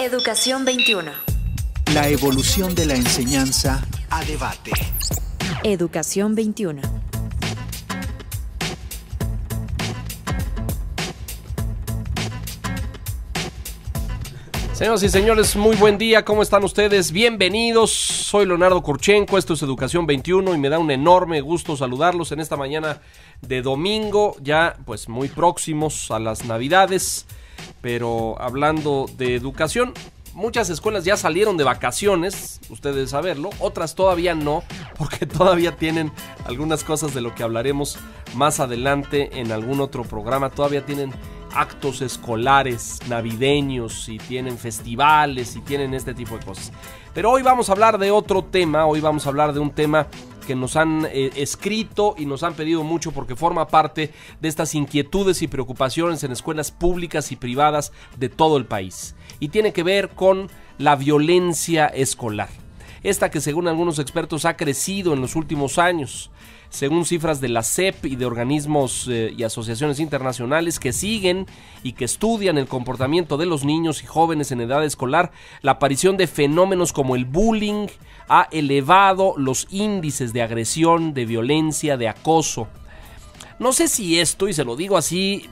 Educación 21. La evolución de la enseñanza a debate. Educación 21. Señoras y señores, muy buen día, ¿cómo están ustedes? Bienvenidos, soy Leonardo Kurchenko, esto es Educación 21 y me da un enorme gusto saludarlos en esta mañana de domingo, ya pues muy próximos a las Navidades, pero hablando de educación, muchas escuelas ya salieron de vacaciones, ustedes saberlo, otras todavía no, porque todavía tienen algunas cosas de lo que hablaremos más adelante en algún otro programa, todavía tienen actos escolares, navideños, y tienen festivales, y tienen este tipo de cosas. Pero hoy vamos a hablar de otro tema, hoy vamos a hablar de un tema que nos han escrito y nos han pedido mucho porque forma parte de estas inquietudes y preocupaciones en escuelas públicas y privadas de todo el país. Y tiene que ver con la violencia escolar. Esta que según algunos expertos ha crecido en los últimos años. Según cifras de la SEP y de organismos y asociaciones internacionales que siguen y que estudian el comportamiento de los niños y jóvenes en edad escolar, la aparición de fenómenos como el bullying ha elevado los índices de agresión, de violencia, de acoso. No sé si esto, y se lo digo así,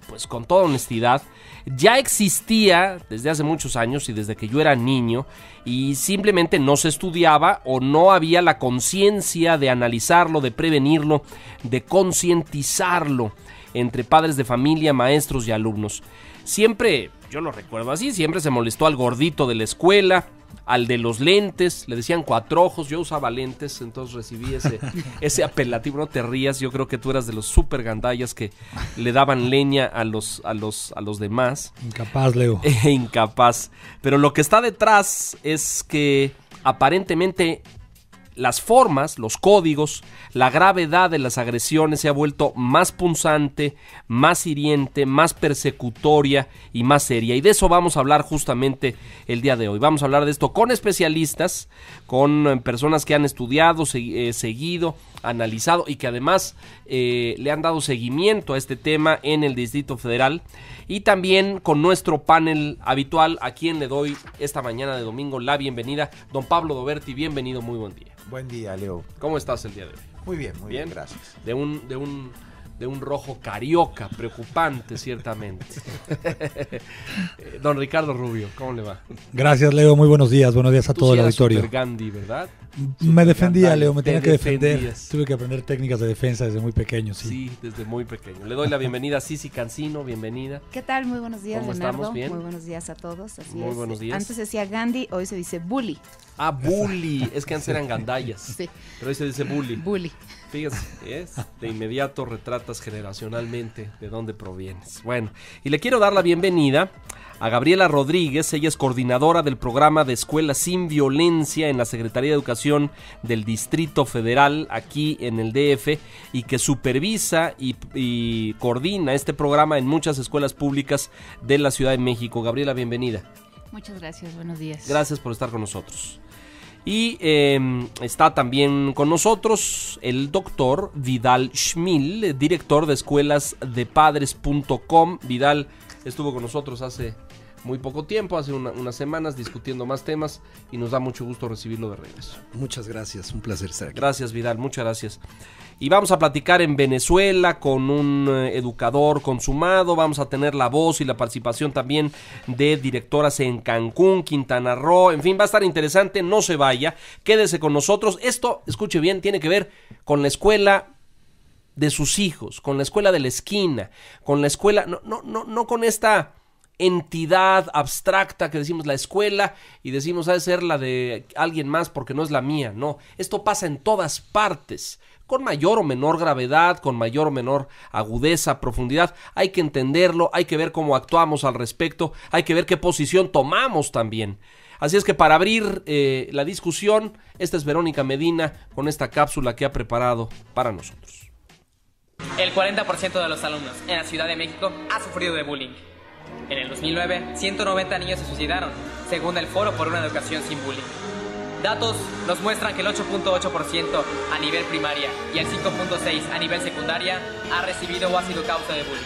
pues con toda honestidad, ya existía desde hace muchos años y desde que yo era niño y simplemente no se estudiaba o no había la conciencia de analizarlo, de prevenirlo, de concientizarlo entre padres de familia, maestros y alumnos. Siempre, yo lo recuerdo así, siempre se molestó al gordito de la escuela, al de los lentes, le decían cuatrojos, yo usaba lentes, entonces recibí ese apelativo. No te rías, yo creo que tú eras de los super gandallas que le daban leña a los demás. Incapaz, Leo. Incapaz. Pero lo que está detrás es que aparentemente las formas, los códigos, la gravedad de las agresiones se ha vuelto más punzante, más hiriente, más persecutoria y más seria. Y de eso vamos a hablar justamente el día de hoy. Vamos a hablar de esto con especialistas, con personas que han estudiado, seguido, analizado y que además le han dado seguimiento a este tema en el Distrito Federal. Y también con nuestro panel habitual, a quien le doy esta mañana de domingo la bienvenida. Don Pablo Doberti, bienvenido, muy buen día. Buen día, Leo. ¿Cómo estás el día de hoy? Muy bien, gracias. De un rojo carioca, preocupante, ciertamente. Don Ricardo Rubio, ¿cómo le va? Gracias, Leo, muy buenos días a todo el auditorio. Super Gandhi, ¿verdad? Me defendía, Gandhi, Leo, me tenía que defender. Defendías. Tuve que aprender técnicas de defensa desde muy pequeño, sí. Sí, desde muy pequeño. Le doy la bienvenida a Sisi Cancino, bienvenida. ¿Qué tal? Muy buenos días, ¿Cómo Leonardo. estamos? ¿Bien? Muy buenos días a todos. Así muy es. Buenos días. Antes decía Gandhi, hoy se dice bully. Ah, bully. Es que antes eran gandallas. Sí. Pero hoy se dice bully. Bully. Fíjense, de inmediato retratas generacionalmente de dónde provienes. Bueno, y le quiero dar la bienvenida a Gabriela Rodríguez. Ella es coordinadora del programa de Escuelas Sin Violencia en la Secretaría de Educación del Distrito Federal aquí en el DF y que supervisa y coordina este programa en muchas escuelas públicas de la Ciudad de México. Gabriela, bienvenida. Muchas gracias, buenos días. Gracias por estar con nosotros. Y está también con nosotros el doctor Vidal Schmil, director de escuelasdepadres.com. Vidal estuvo con nosotros hace muy poco tiempo, hace unas semanas, discutiendo más temas y nos da mucho gusto recibirlo de regreso. Muchas gracias, un placer estar aquí. Gracias, Vidal, muchas gracias. Y vamos a platicar en Venezuela con un educador consumado, vamos a tener la voz y la participación también de directoras en Cancún, Quintana Roo, en fin, va a estar interesante, no se vaya, quédese con nosotros. Esto, escuche bien, tiene que ver con la escuela de sus hijos, con la escuela de la esquina, con la escuela, no con esta entidad abstracta que decimos la escuela y decimos ha de ser la de alguien más porque no es la mía. No, esto pasa en todas partes, con mayor o menor gravedad, con mayor o menor agudeza, profundidad. Hay que entenderlo, hay que ver cómo actuamos al respecto, hay que ver qué posición tomamos también. Así es que para abrir la discusión, esta es Verónica Medina con esta cápsula que ha preparado para nosotros. El 40% de los alumnos en la Ciudad de México ha sufrido de bullying. En el 2009, 190 niños se suicidaron, según el Foro por una Educación Sin Bullying. Datos nos muestran que el 8.8% a nivel primaria y el 5.6% a nivel secundaria ha recibido o ha sido causa de bullying.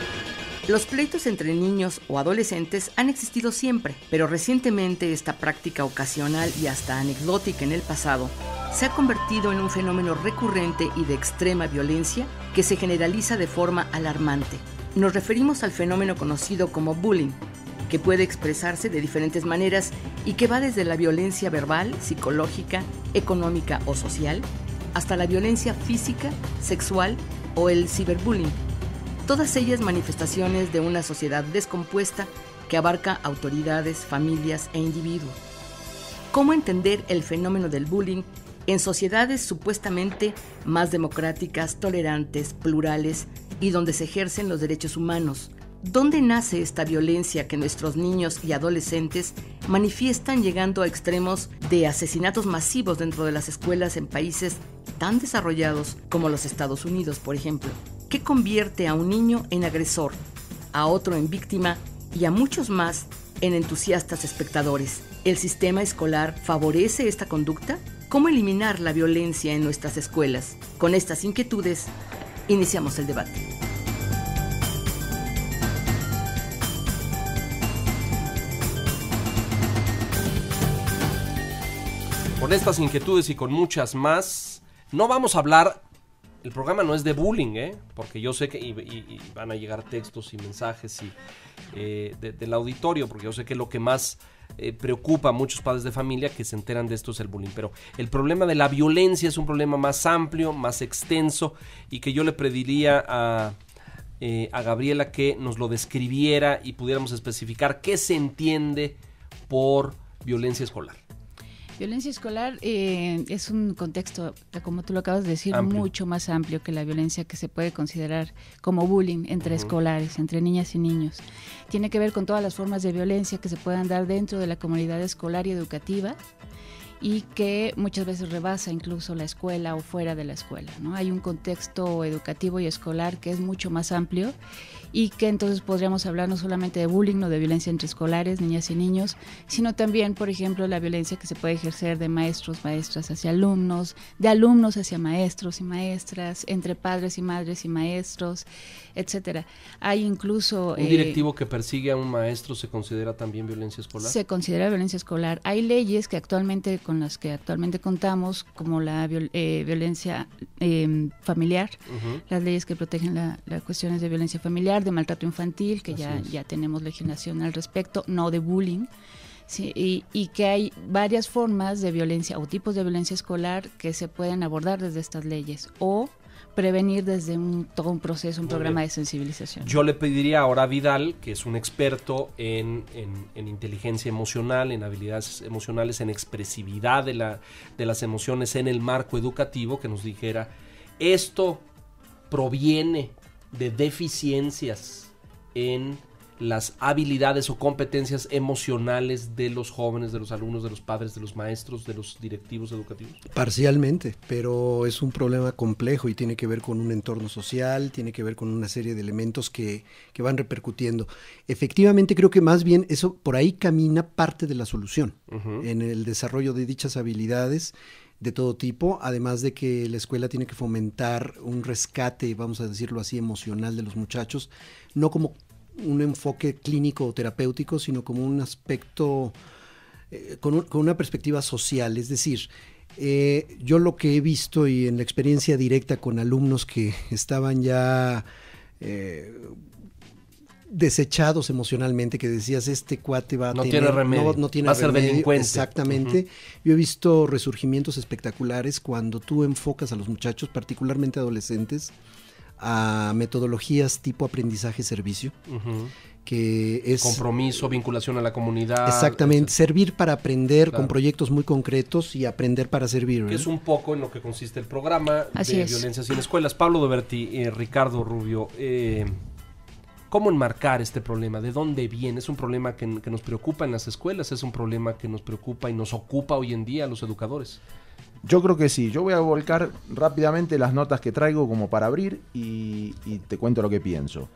Los pleitos entre niños o adolescentes han existido siempre, pero recientemente esta práctica ocasional y hasta anecdótica en el pasado se ha convertido en un fenómeno recurrente y de extrema violencia que se generaliza de forma alarmante. Nos referimos al fenómeno conocido como bullying, que puede expresarse de diferentes maneras y que va desde la violencia verbal, psicológica, económica o social, hasta la violencia física, sexual o el ciberbullying. Todas ellas manifestaciones de una sociedad descompuesta que abarca autoridades, familias e individuos. ¿Cómo entender el fenómeno del bullying en sociedades supuestamente más democráticas, tolerantes, plurales y donde se ejercen los derechos humanos? ¿Dónde nace esta violencia que nuestros niños y adolescentes manifiestan llegando a extremos de asesinatos masivos dentro de las escuelas en países tan desarrollados como los Estados Unidos, por ejemplo? ¿Qué convierte a un niño en agresor, a otro en víctima y a muchos más en entusiastas espectadores? ¿El sistema escolar favorece esta conducta? ¿Cómo eliminar la violencia en nuestras escuelas? Con estas inquietudes, iniciamos el debate. Con estas inquietudes y con muchas más, no vamos a hablar. El programa no es de bullying, porque yo sé que y van a llegar textos y mensajes del auditorio, porque yo sé que lo que más preocupa a muchos padres de familia que se enteran de esto es el bullying. Pero el problema de la violencia es un problema más amplio, más extenso, y que yo le pediría a Gabriela que nos lo describiera y pudiéramos especificar qué se entiende por violencia escolar. Violencia escolar es un contexto, como tú lo acabas de decir, amplio, mucho más amplio que la violencia que se puede considerar como bullying entre escolares, entre niñas y niños. Tiene que ver con todas las formas de violencia que se puedan dar dentro de la comunidad escolar y educativa y que muchas veces rebasa incluso la escuela o fuera de la escuela, ¿no? Hay un contexto educativo y escolar que es mucho más amplio y que entonces podríamos hablar no solamente de bullying o de violencia entre escolares, niñas y niños, sino también, por ejemplo, la violencia que se puede ejercer de maestros, maestras hacia alumnos, de alumnos hacia maestros y maestras, entre padres y madres y maestros, etcétera. Hay incluso... ¿Un directivo que persigue a un maestro se considera también violencia escolar? Se considera violencia escolar. Hay leyes que actualmente, con las que actualmente contamos, como la violencia familiar, las leyes que protegen las cuestiones de violencia familiar, de maltrato infantil, que ya tenemos legislación al respecto, no de bullying, ¿sí? Y que hay varias formas de violencia o tipos de violencia escolar que se pueden abordar desde estas leyes o prevenir desde todo un proceso, un programa de sensibilización. Yo le pediría ahora a Vidal, que es un experto en inteligencia emocional, en habilidades emocionales, en expresividad de las emociones en el marco educativo, que nos dijera, esto proviene de deficiencias en las habilidades o competencias emocionales de los jóvenes, de los alumnos, de los padres, de los maestros, de los directivos educativos? Parcialmente, pero es un problema complejo y tiene que ver con un entorno social, tiene que ver con una serie de elementos que van repercutiendo. Efectivamente, creo que más bien eso por ahí camina parte de la solución en el desarrollo de dichas habilidades de todo tipo, además de que la escuela tiene que fomentar un rescate, vamos a decirlo así, emocional de los muchachos, no como un enfoque clínico o terapéutico, sino como un aspecto con una perspectiva social. Es decir, yo lo que he visto y en la experiencia directa con alumnos que estaban ya desechados emocionalmente, que decías, este cuate va a tener remedio, no tiene va a ser remedio, delincuente. Exactamente. Yo he visto resurgimientos espectaculares cuando tú enfocas a los muchachos, particularmente adolescentes, a metodologías tipo aprendizaje-servicio, que es... compromiso, vinculación a la comunidad. Exactamente, etc. Servir para aprender, claro, con proyectos muy concretos y aprender para servir. Que es un poco en lo que consiste el programa Así de es. Violencia sin Escuelas. Pablo Doberti, Ricardo Rubio, ¿cómo enmarcar este problema? ¿De dónde viene? ¿Es un problema que nos preocupa en las escuelas? ¿Es un problema que nos preocupa y nos ocupa hoy en día a los educadores? Yo creo que sí. Yo voy a volcar rápidamente las notas que traigo como para abrir y te cuento lo que pienso.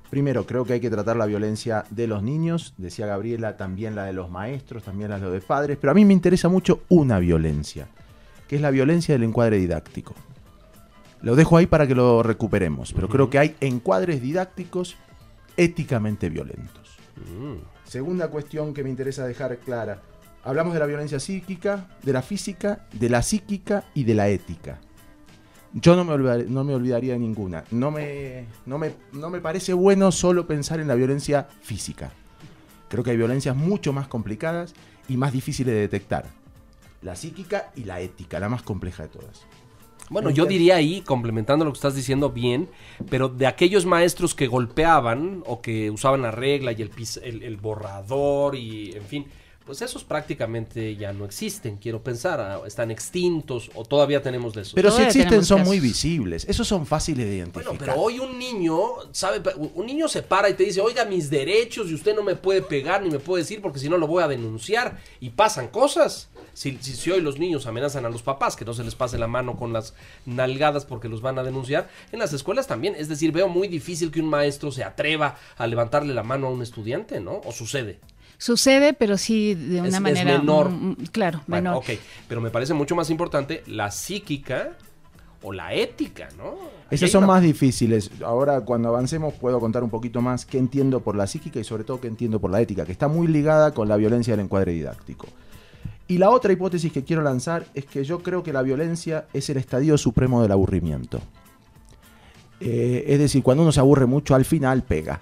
Primero, creo que hay que tratar la violencia de los niños. Decía Gabriela, también la de los maestros, también la de los padres. Pero a mí me interesa mucho una violencia, que es la violencia del encuadre didáctico. Lo dejo ahí para que lo recuperemos. Pero creo que hay encuadres didácticos éticamente violentos. Segunda cuestión que me interesa dejar clara. Hablamos de la violencia psíquica, de la física, de la psíquica y de la ética. Yo no me olvidaría de ninguna. No me parece bueno solo pensar en la violencia física. Creo que hay violencias mucho más complicadas y más difíciles de detectar. La psíquica y la ética, la más compleja de todas. Bueno, yo diría ahí, complementando lo que estás diciendo bien, pero de aquellos maestros que golpeaban o que usaban la regla y el borrador y, en fin, pues esos prácticamente ya no existen, quiero pensar, están extintos o todavía tenemos de esos. Pero si existen son muy visibles, esos son fáciles de identificar. Bueno, pero hoy un niño se para y te dice, oiga, mis derechos y usted no me puede pegar ni me puede decir porque si no lo voy a denunciar, y pasan cosas. Si hoy los niños amenazan a los papás que no se les pase la mano con las nalgadas porque los van a denunciar, en las escuelas también, es decir, veo muy difícil que un maestro se atreva a levantarle la mano a un estudiante, ¿no? ¿O sucede? Sucede, pero sí de una manera... Es menor. Claro, bueno, menor. Ok, pero me parece mucho más importante la psíquica o la ética, ¿no? Esas son más difíciles. Ahora, cuando avancemos, puedo contar un poquito más qué entiendo por la psíquica y sobre todo qué entiendo por la ética, que está muy ligada con la violencia del encuadre didáctico. Y la otra hipótesis que quiero lanzar es que yo creo que la violencia es el estadio supremo del aburrimiento. Es decir, cuando uno se aburre mucho, al final pega.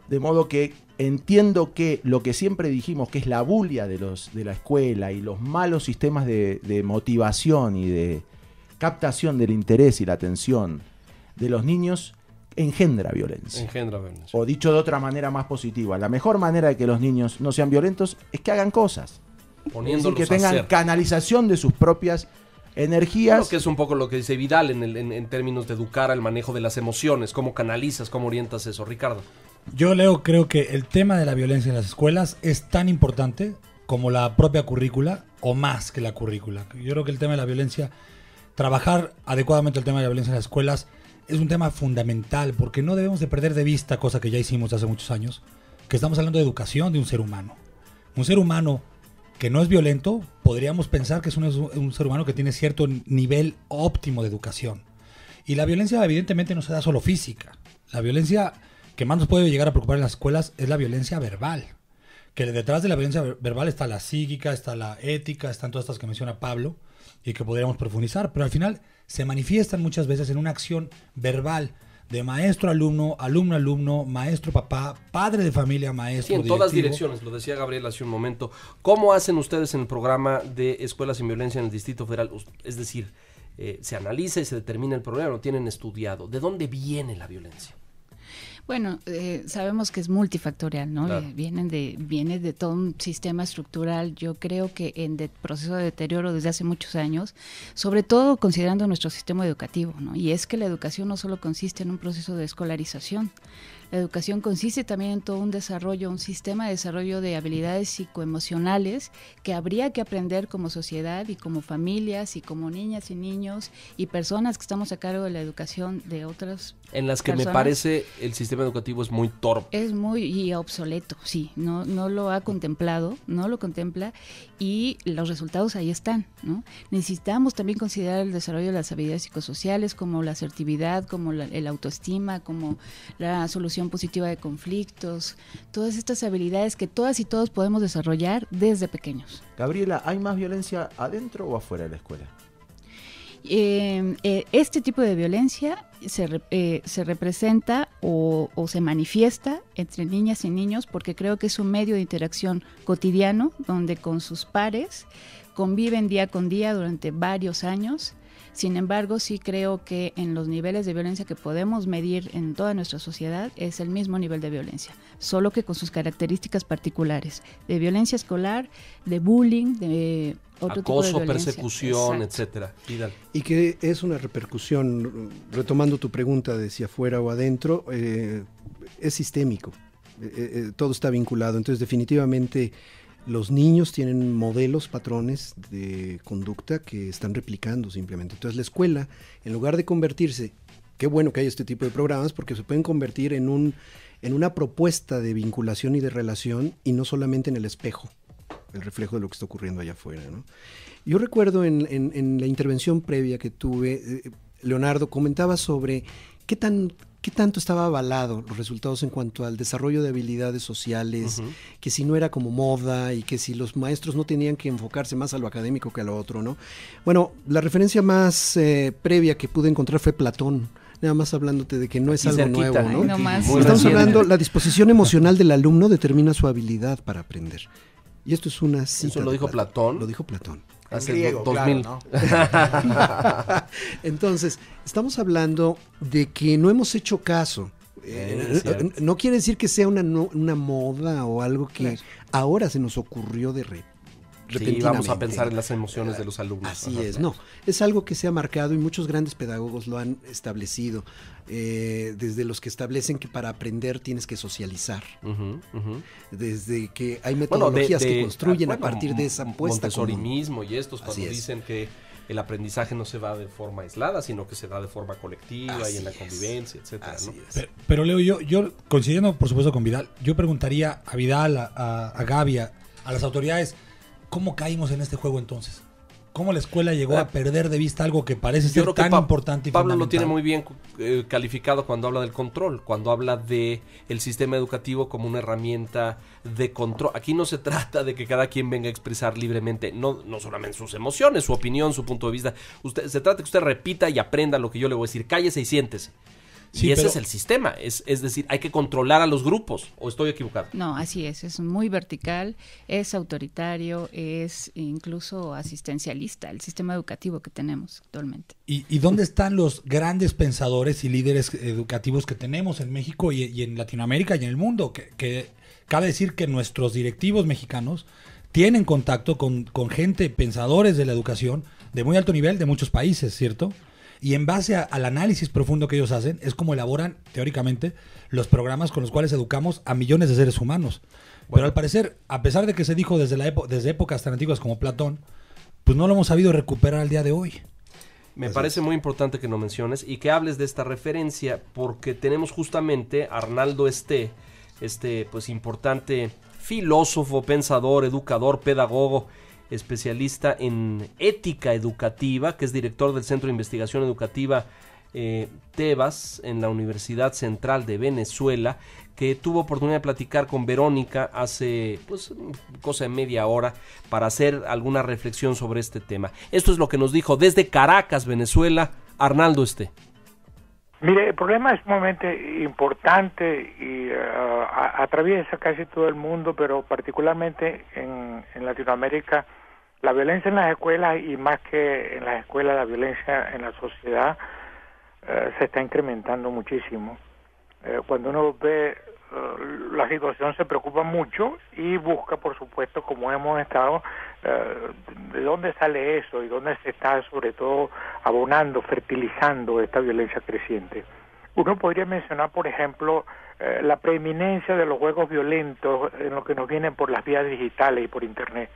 De modo que entiendo que lo que siempre dijimos, que es la bulia de la escuela y los malos sistemas de motivación y de captación del interés y la atención de los niños, engendra violencia. O dicho de otra manera más positiva, la mejor manera de que los niños no sean violentos es que hagan cosas. Poniéndolos que tengan canalización de sus propias energías. Creo que es un poco lo que dice Vidal en términos de educar al manejo de las emociones, cómo canalizas, cómo orientas eso. Ricardo. Yo, Leo, creo que el tema de la violencia en las escuelas es tan importante como la propia currícula o más que la currícula. Yo creo que el tema de la violencia, trabajar adecuadamente el tema de la violencia en las escuelas es un tema fundamental porque no debemos de perder de vista, cosa que ya hicimos hace muchos años, que estamos hablando de educación de un ser humano. Un ser humano que no es violento, podríamos pensar que es un ser humano que tiene cierto nivel óptimo de educación. Y la violencia evidentemente no se da solo física. La violencia que más nos puede llegar a preocupar en las escuelas es la violencia verbal. Que detrás de la violencia verbal está la psíquica, está la ética, están todas estas que menciona Pablo y que podríamos profundizar. Pero al final se manifiestan muchas veces en una acción verbal de maestro-alumno, alumno-alumno, maestro-papá, padre de familia, maestro, sí, en todas direcciones, lo decía Gabriel hace un momento. ¿Cómo hacen ustedes en el programa de Escuelas sin Violencia en el Distrito Federal? Es decir, se analiza y se determina el problema, lo tienen estudiado. ¿De dónde viene la violencia? Bueno, sabemos que es multifactorial, ¿no? Claro. Viene de todo un sistema estructural, yo creo que en proceso de deterioro desde hace muchos años, sobre todo considerando nuestro sistema educativo, ¿no? Y es que la educación no solo consiste en un proceso de escolarización, la educación consiste también en todo un desarrollo, un sistema de desarrollo de habilidades psicoemocionales que habría que aprender como sociedad y como familias y como niñas y niños y personas que estamos a cargo de la educación de otras en las que personas. Me parece el sistema educativo es muy torpe. Es muy obsoleto, sí, no lo ha contemplado, no lo contempla y los resultados ahí están, ¿no? Necesitamos también considerar el desarrollo de las habilidades psicosociales como la asertividad, como el autoestima, como la solución positiva de conflictos, todas estas habilidades que todas y todos podemos desarrollar desde pequeños. Gabriela, ¿hay más violencia adentro o afuera de la escuela? Este tipo de violencia se representa o se manifiesta entre niñas y niños porque creo que es un medio de interacción cotidiano donde con sus pares conviven día con día durante varios años. Sin embargo, sí creo que en los niveles de violencia que podemos medir en toda nuestra sociedad es el mismo nivel de violencia, solo que con sus características particulares, de violencia escolar, de bullying, de otro tipo de acoso, violencia. persecución, Exacto. etcétera. Vidal. Y que es una repercusión, retomando tu pregunta de si afuera o adentro, es sistémico, todo está vinculado, entonces definitivamente los niños tienen modelos, patrones de conducta que están replicando simplemente. Entonces la escuela, en lugar de convertirse, qué bueno que hay este tipo de programas porque se pueden convertir en una propuesta de vinculación y de relación y no solamente en el espejo, el reflejo de lo que está ocurriendo allá afuera, ¿no? Yo recuerdo en la intervención previa que tuve, Leonardo comentaba sobre qué tan ¿qué tanto estaba avalado los resultados en cuanto al desarrollo de habilidades sociales? Que si no era como moda y que si los maestros no tenían que enfocarse más a lo académico que a lo otro, ¿no? Bueno, la referencia más previa que pude encontrar fue Platón. Nada más hablándote de que no es algo cerquita, nuevo, ¿no? Estamos hablando, la disposición emocional del alumno determina su habilidad para aprender. Y esto es una cita. ¿Eso lo dijo Platón? Lo dijo Platón. Hace griego, 2000. claro, ¿no? Entonces, estamos hablando de que no hemos hecho caso. No quiere decir que sea una moda o algo que ahora se nos ocurrió de repentinamente. Sí, vamos a pensar en las emociones de los alumnos. Así es, no. Es algo que se ha marcado y muchos grandes pedagogos lo han establecido. Desde los que establecen que para aprender tienes que socializar. Desde que hay metodologías que construyen a partir de esa puesta Montessori común. mismo y estos cuando dicen que el aprendizaje no se da de forma aislada, sino que se da de forma colectiva y en la convivencia, etcétera, ¿no? Pero Leo, yo coincidiendo por supuesto con Vidal, yo preguntaría a Vidal, a Gaby, a las autoridades, ¿cómo caímos en este juego entonces? ¿Cómo la escuela llegó a perder de vista algo que parece ser tan importante y Pablo fundamental? lo tiene muy bien calificado cuando habla del control, cuando habla de el sistema educativo como una herramienta de control. Aquí no se trata de que cada quien venga a expresar libremente, no solamente sus emociones, su opinión, su punto de vista. Se trata de que usted repita y aprenda lo que yo le voy a decir. Cállese y siéntese. Sí, y ese es el sistema, es decir, hay que controlar a los grupos, ¿o estoy equivocado? No, así es muy vertical, es autoritario, es incluso asistencialista el sistema educativo que tenemos actualmente. ¿Y dónde están los grandes pensadores y líderes educativos que tenemos en México y en Latinoamérica y en el mundo? Que cabe decir que nuestros directivos mexicanos tienen contacto con gente, pensadores de la educación de muy alto nivel de muchos países, ¿cierto? Y en base al análisis profundo que ellos hacen, es como elaboran, teóricamente, los programas con los cuales educamos a millones de seres humanos. Bueno. Pero al parecer, a pesar de que se dijo desde épocas tan antiguas como Platón, pues no lo hemos sabido recuperar al día de hoy. Me parece muy importante que lo menciones y que hables de esta referencia, porque tenemos justamente a Arnaldo Esté, pues importante filósofo, pensador, educador, pedagogo, especialista en ética educativa, que es director del Centro de Investigación Educativa Tebas en la Universidad Central de Venezuela, que tuvo oportunidad de platicar con Verónica hace pues cosa de media hora para hacer alguna reflexión sobre este tema. Esto es lo que nos dijo desde Caracas, Venezuela, Arnaldo Esté. Mire, el problema es sumamente importante y atraviesa casi todo el mundo, pero particularmente en Latinoamérica, la violencia en las escuelas y más que en las escuelas, la violencia en la sociedad se está incrementando muchísimo. Cuando uno ve la situación se preocupa mucho y busca, por supuesto, como hemos estado, de dónde sale eso y dónde se está sobre todo abonando, fertilizando esta violencia creciente. Uno podría mencionar, por ejemplo, la preeminencia de los juegos violentos en lo que nos vienen por las vías digitales y por Internet.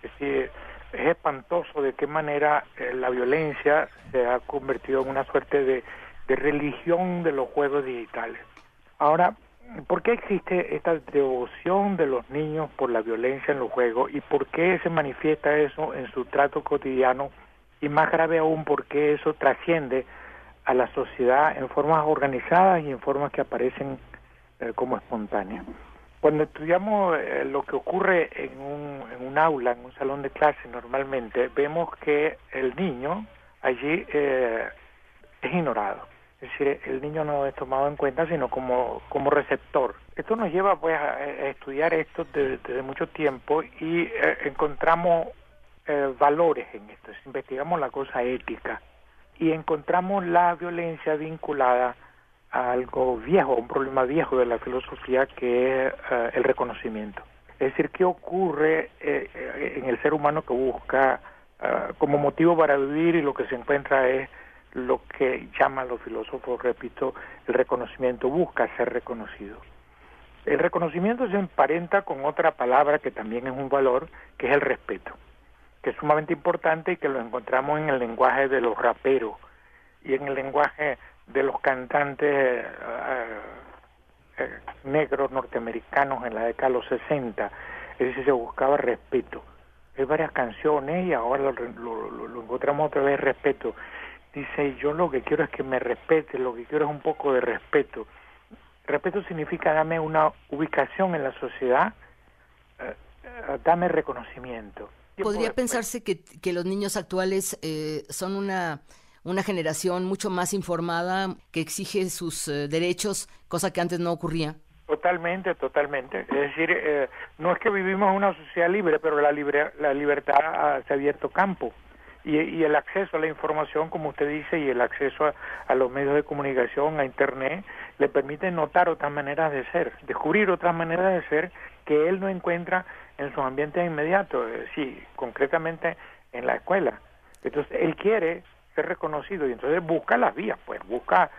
Es decir, es espantoso de qué manera la violencia se ha convertido en una suerte de religión de los juegos digitales. Ahora, ¿por qué existe esta devoción de los niños por la violencia en los juegos y por qué se manifiesta eso en su trato cotidiano? Y más grave aún, ¿por qué eso trasciende a la sociedad en formas organizadas y en formas que aparecen como espontáneas? Cuando estudiamos lo que ocurre en un aula, en un salón de clase normalmente, vemos que el niño allí es ignorado. Es decir, el niño no es tomado en cuenta sino como receptor. Esto nos lleva pues a estudiar esto desde mucho tiempo y encontramos valores en esto. Investigamos la cosa ética y encontramos la violencia vinculada a algo viejo, un problema viejo de la filosofía que es el reconocimiento. Es decir, ¿qué ocurre en el ser humano que busca como motivo para vivir y lo que se encuentra es lo que llaman los filósofos, repito, el reconocimiento, busca ser reconocido. El reconocimiento se emparenta con otra palabra que también es un valor, que es el respeto, que es sumamente importante y que lo encontramos en el lenguaje de los raperos y en el lenguaje de los cantantes negros norteamericanos en la década de los 60, es decir, se buscaba respeto. Hay varias canciones y ahora lo encontramos otra vez, respeto. dice, yo lo que quiero es que me respete, lo que quiero es un poco de respeto. Respeto significa dame una ubicación en la sociedad, dame reconocimiento. ¿Podría pensarse que los niños actuales son una generación mucho más informada, que exige sus derechos, cosa que antes no ocurría? Totalmente. Es decir, no es que vivimos en una sociedad libre, pero la libertad se ha abierto campo. Y el acceso a la información, como usted dice, y el acceso a los medios de comunicación, a Internet, le permite notar otras maneras de ser, descubrir otras maneras de ser que él no encuentra en sus ambientes inmediatos, sí, concretamente en la escuela. Entonces, él quiere ser reconocido y entonces busca las vías, pues busca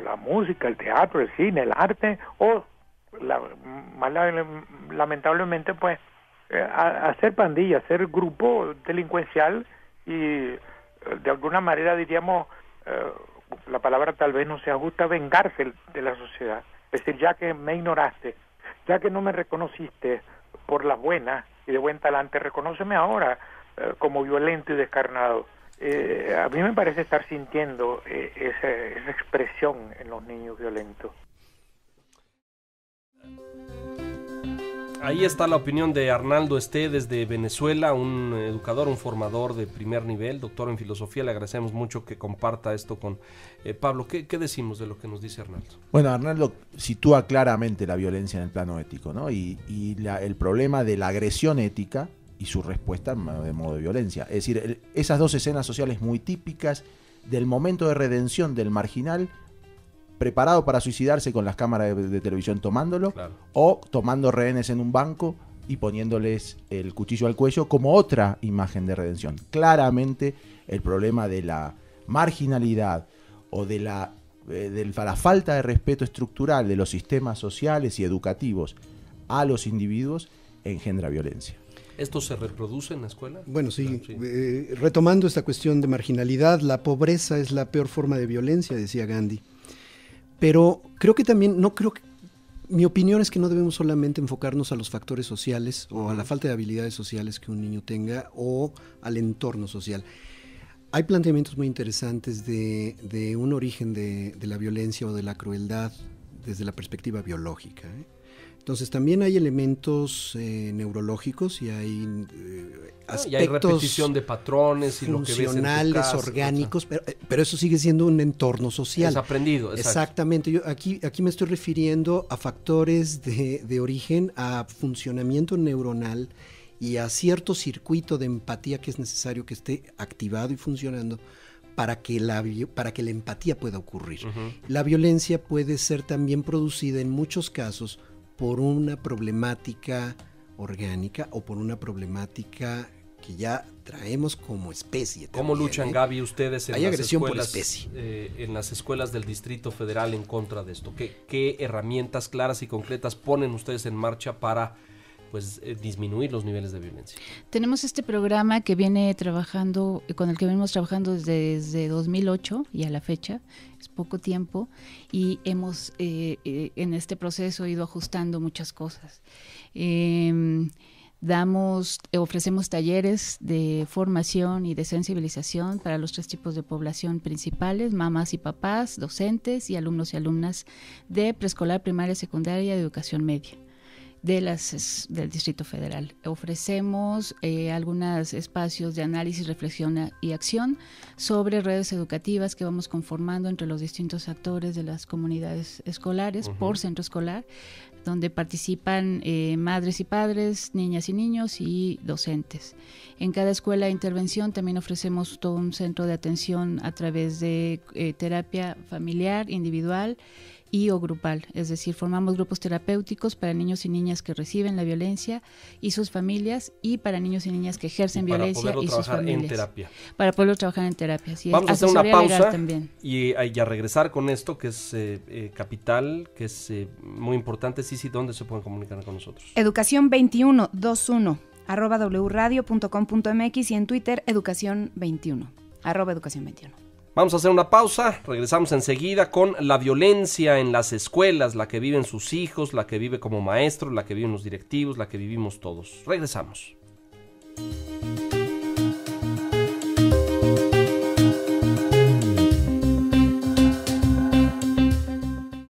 la música, el teatro, el cine, el arte, o más lamentablemente, pues, hacer pandilla, hacer grupo delincuencial y de alguna manera diríamos, la palabra tal vez no sea justa, vengarse de la sociedad. Es decir, ya que me ignoraste, ya que no me reconociste por las buenas y de buen talante, reconóceme ahora como violento y descarnado. A mí me parece estar sintiendo esa expresión en los niños violentos. Ahí está la opinión de Arnaldo Esté desde Venezuela, un educador, un formador de primer nivel, doctor en filosofía. Le agradecemos mucho que comparta esto con Pablo. ¿Qué decimos de lo que nos dice Arnaldo? Bueno, Arnaldo sitúa claramente la violencia en el plano ético, ¿no? Y el problema de la agresión ética y su respuesta de modo de violencia. Es decir, esas dos escenas sociales muy típicas del momento de redención del marginal, preparado para suicidarse con las cámaras de televisión tomándolo, claro, o tomando rehenes en un banco y poniéndoles el cuchillo al cuello como otra imagen de redención. Claramente el problema de la marginalidad o de la falta de respeto estructural de los sistemas sociales y educativos a los individuos engendra violencia. ¿Esto se reproduce en la escuela? Bueno, sí. Retomando esta cuestión de marginalidad, la pobreza es la peor forma de violencia, decía Gandhi. Pero creo que también, mi opinión es que no debemos solamente enfocarnos a los factores sociales o a la falta de habilidades sociales que un niño tenga o al entorno social. Hay planteamientos muy interesantes de un origen de la violencia o de la crueldad desde la perspectiva biológica, ¿eh? Entonces también hay elementos neurológicos y hay aspectos y hay repetición de patrones y funcionales, lo que ves en tu casa, orgánicos, pero eso sigue siendo un entorno social. Es aprendido, exacto. Exactamente. Yo aquí me estoy refiriendo a factores de origen, a funcionamiento neuronal y a cierto circuito de empatía que es necesario que esté activado y funcionando para que la empatía pueda ocurrir. Uh-huh. La violencia puede ser también producida en muchos casos por una problemática orgánica o por una problemática que ya traemos como especie. ¿Cómo luchan, Gaby, ustedes en las escuelas del Distrito Federal en contra de esto? ¿Qué herramientas claras y concretas ponen ustedes en marcha para disminuir los niveles de violencia? Tenemos este programa que viene trabajando, con el que venimos trabajando desde 2008 y a la fecha, es poco tiempo, y hemos en este proceso ido ajustando muchas cosas. Ofrecemos talleres de formación y de sensibilización para los 3 tipos de población principales: mamás y papás, docentes y alumnos y alumnas de preescolar, primaria, secundaria y educación media del Distrito Federal. Ofrecemos algunos espacios de análisis, reflexión y acción sobre redes educativas que vamos conformando entre los distintos actores de las comunidades escolares, uh-huh, por centro escolar, donde participan madres y padres, niñas y niños y docentes. En cada escuela de intervención también ofrecemos todo un centro de atención a través de terapia familiar, individual o grupal, es decir, formamos grupos terapéuticos para niños y niñas que reciben la violencia y sus familias, y para niños y niñas que ejercen violencia y sus familias. Para poderlo trabajar en terapia. Sí, vamos a hacer una pausa y a regresar con esto que es capital, que es muy importante. Sí, ¿dónde se pueden comunicar con nosotros? Educación 2121 @wradio.com.mx y en Twitter Educación 21 @Educación 21. Vamos a hacer una pausa, regresamos enseguida con la violencia en las escuelas, la que viven sus hijos, la que vive como maestro, la que viven los directivos, la que vivimos todos. Regresamos.